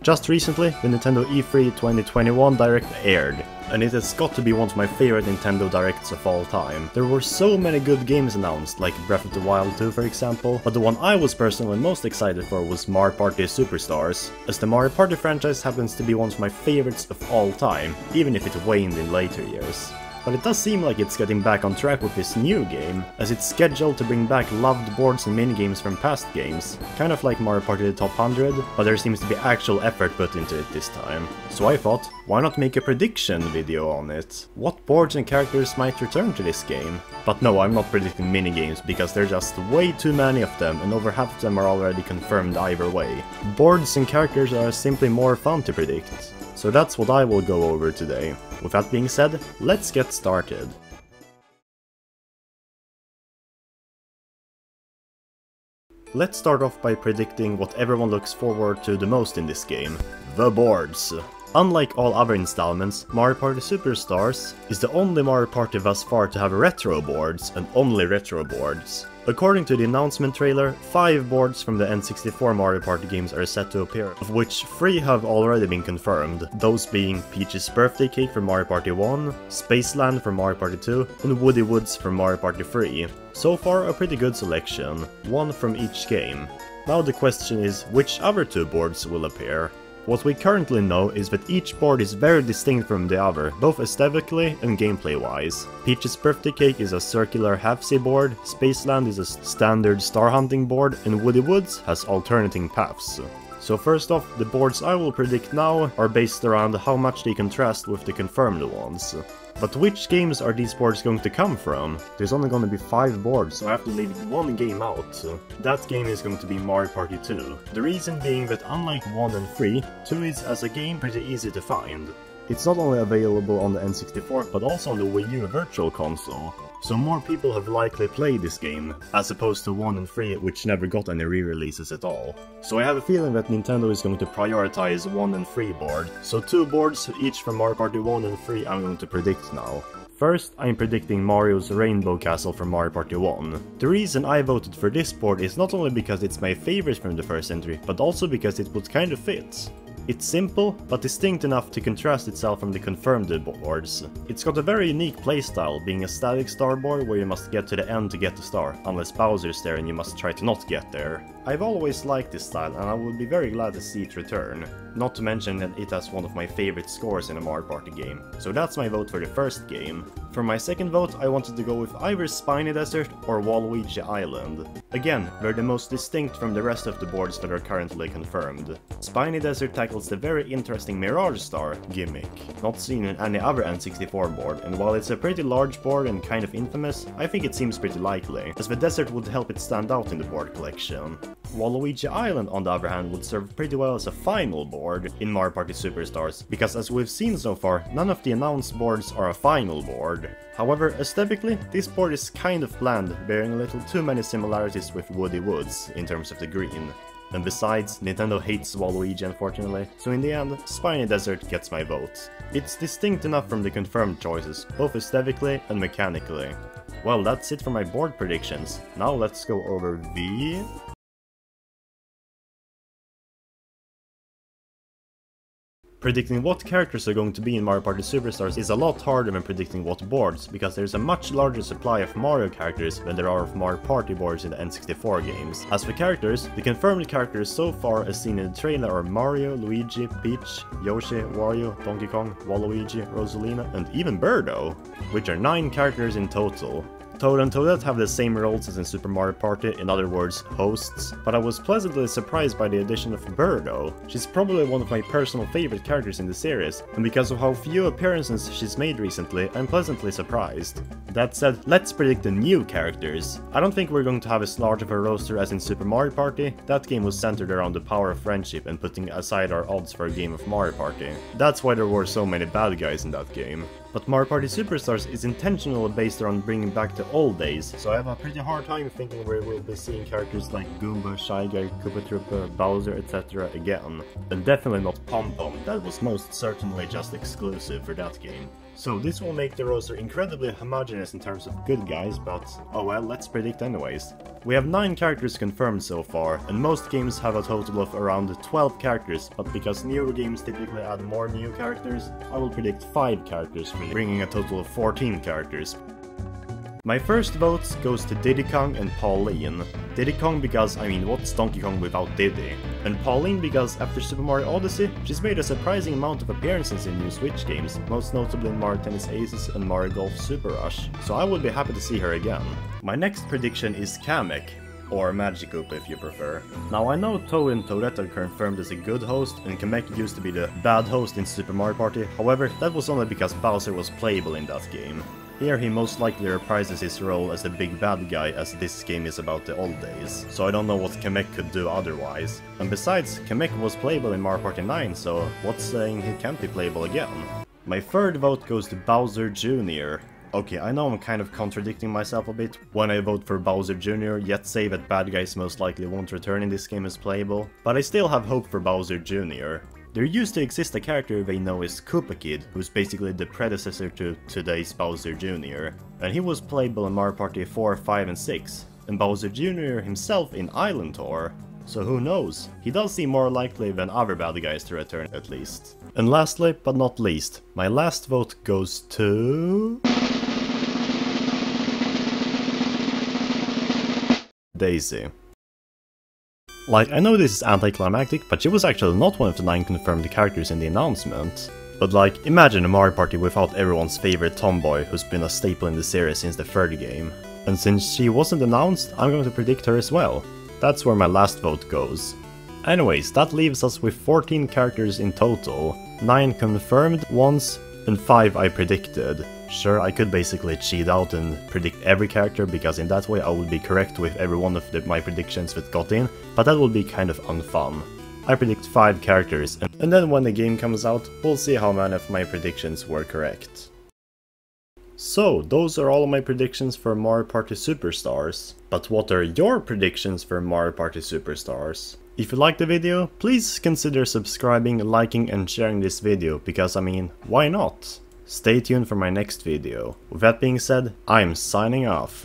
Just recently, the Nintendo E3 2021 Direct aired, and it has got to be one of my favorite Nintendo Directs of all time. There were so many good games announced, like Breath of the Wild 2 for example, but the one I was personally most excited for was Mario Party Superstars, as the Mario Party franchise happens to be one of my favorites of all time, even if it waned in later years. But it does seem like it's getting back on track with this new game, as it's scheduled to bring back loved boards and minigames from past games, kind of like Mario Party The Top 100, but there seems to be actual effort put into it this time. So I thought, why not make a prediction video on it? What boards and characters might return to this game? But no, I'm not predicting minigames, because there are just way too many of them, and over half of them are already confirmed either way. Boards and characters are simply more fun to predict. So that's what I will go over today. With that being said, let's get started. Let's start off by predicting what everyone looks forward to the most in this game: the boards. Unlike all other installments, Mario Party Superstars is the only Mario Party thus far to have retro boards, and only retro boards. According to the announcement trailer, 5 boards from the N64 Mario Party games are set to appear, of which 3 have already been confirmed, those being Peach's Birthday Cake from Mario Party 1, Spaceland from Mario Party 2, and Woody Woods from Mario Party 3. So far a pretty good selection, one from each game. Now the question is, which other 2 boards will appear? What we currently know is that each board is very distinct from the other, both aesthetically and gameplay-wise. Peach's Birthday Cake is a circular half-C board, Spaceland is a standard star hunting board, and Woody Woods has alternating paths. So first off, the boards I will predict now are based around how much they contrast with the confirmed ones. But which games are these boards going to come from? There's only going to be 5 boards, so I have to leave one game out. That game is going to be Mario Party 2. The reason being that unlike 1 and 3, 2 is as a game pretty easy to find. It's not only available on the N64, but also on the Wii U Virtual Console. So more people have likely played this game, as opposed to 1 and 3, which never got any re-releases at all. So I have a feeling that Nintendo is going to prioritize 1 and 3 board, so 2 boards, each from Mario Party 1 and 3, I'm going to predict now. First, I'm predicting Mario's Rainbow Castle from Mario Party 1. The reason I voted for this board is not only because it's my favorite from the first entry, but also because it would kind of fit. It's simple, but distinct enough to contrast itself from the confirmed boards. It's got a very unique playstyle, being a static star board where you must get to the end to get the star, unless Bowser's there and you must try to not get there. I've always liked this style, and I would be very glad to see it return. Not to mention that it has one of my favorite scores in a Mario Party game. So that's my vote for the first game. For my second vote, I wanted to go with either Spiny Desert or Waluigi Island. Again, they're the most distinct from the rest of the boards that are currently confirmed. Spiny Desert tackles the very interesting Mirage Star gimmick, not seen in any other N64 board, and while it's a pretty large board and kind of infamous, I think it seems pretty likely, as the desert would help it stand out in the board collection. Waluigi Island, on the other hand, would serve pretty well as a final board in Mario Party Superstars, because as we've seen so far, none of the announced boards are a final board. However, aesthetically, this board is kind of bland, bearing a little too many similarities with Woody Woods in terms of the green. And besides, Nintendo hates Waluigi unfortunately, so in the end, Spiny Desert gets my vote. It's distinct enough from the confirmed choices, both aesthetically and mechanically. Well, that's it for my board predictions. Now let's go over the... Predicting what characters are going to be in Mario Party Superstars is a lot harder than predicting what boards, because there's a much larger supply of Mario characters than there are of Mario Party boards in the N64 games. As for characters, the confirmed characters so far as seen in the trailer are Mario, Luigi, Peach, Yoshi, Wario, Donkey Kong, Waluigi, Rosalina, and even Birdo, which are 9 characters in total. Toad and Toadette have the same roles as in Super Mario Party, in other words, hosts, but I was pleasantly surprised by the addition of Birdo. She's probably one of my personal favorite characters in the series, and because of how few appearances she's made recently, I'm pleasantly surprised. That said, let's predict the new characters. I don't think we're going to have as large of a roster as in Super Mario Party. That game was centered around the power of friendship and putting aside our odds for a game of Mario Party. That's why there were so many bad guys in that game. But Mario Party Superstars is intentionally based around bringing back the old days, so I have a pretty hard time thinking where we'll be seeing characters like Goomba, Shy Guy, Koopa Troopa, Bowser, etc. again. And definitely not Pom Pom, that was most certainly just exclusive for that game. So this will make the roster incredibly homogeneous in terms of good guys, but oh well, let's predict anyways. We have 9 characters confirmed so far, and most games have a total of around 12 characters, but because newer games typically add more new characters, I will predict 5 characters, bringing a total of 14 characters. My first vote goes to Diddy Kong and Pauline. Diddy Kong because, I mean, what's Donkey Kong without Diddy? And Pauline because after Super Mario Odyssey, she's made a surprising amount of appearances in new Switch games, most notably in Mario Tennis Aces and Mario Golf Super Rush, so I would be happy to see her again. My next prediction is Kamek, or Magikoopa if you prefer. Now I know Toad and Toadette are confirmed as a good host, and Kamek used to be the bad host in Super Mario Party, however, that was only because Bowser was playable in that game. Here he most likely reprises his role as the big bad guy, as this game is about the old days, so I don't know what Kamek could do otherwise. And besides, Kamek was playable in Mario Party 9, so what's saying he can't be playable again? My third vote goes to Bowser Jr. Okay, I know I'm kind of contradicting myself a bit when I vote for Bowser Jr., yet say that bad guys most likely won't return in this game as playable, but I still have hope for Bowser Jr. There used to exist a character they know as Koopa Kid, who's basically the predecessor to today's Bowser Jr., and he was playable in Mario Party 4, 5 and 6, and Bowser Jr. himself in Island Tour. So who knows, he does seem more likely than other bad guys to return at least. And lastly, but not least, my last vote goes to... Daisy. Like, I know this is anticlimactic, but she was actually not one of the 9 confirmed characters in the announcement. But like, imagine a Mario Party without everyone's favorite tomboy, who's been a staple in the series since the third game. And since she wasn't announced, I'm going to predict her as well. That's where my last vote goes. Anyways, that leaves us with 14 characters in total, 9 confirmed ones, and 5 I predicted. Sure, I could basically cheat out and predict every character, because in that way I would be correct with every one of my predictions that got in, but that would be kind of unfun. I predict 5 characters, and then when the game comes out, we'll see how many of my predictions were correct. So, those are all of my predictions for Mario Party Superstars. But what are your predictions for Mario Party Superstars? If you liked the video, please consider subscribing, liking and sharing this video, because I mean, why not? Stay tuned for my next video. With that being said, I'm signing off.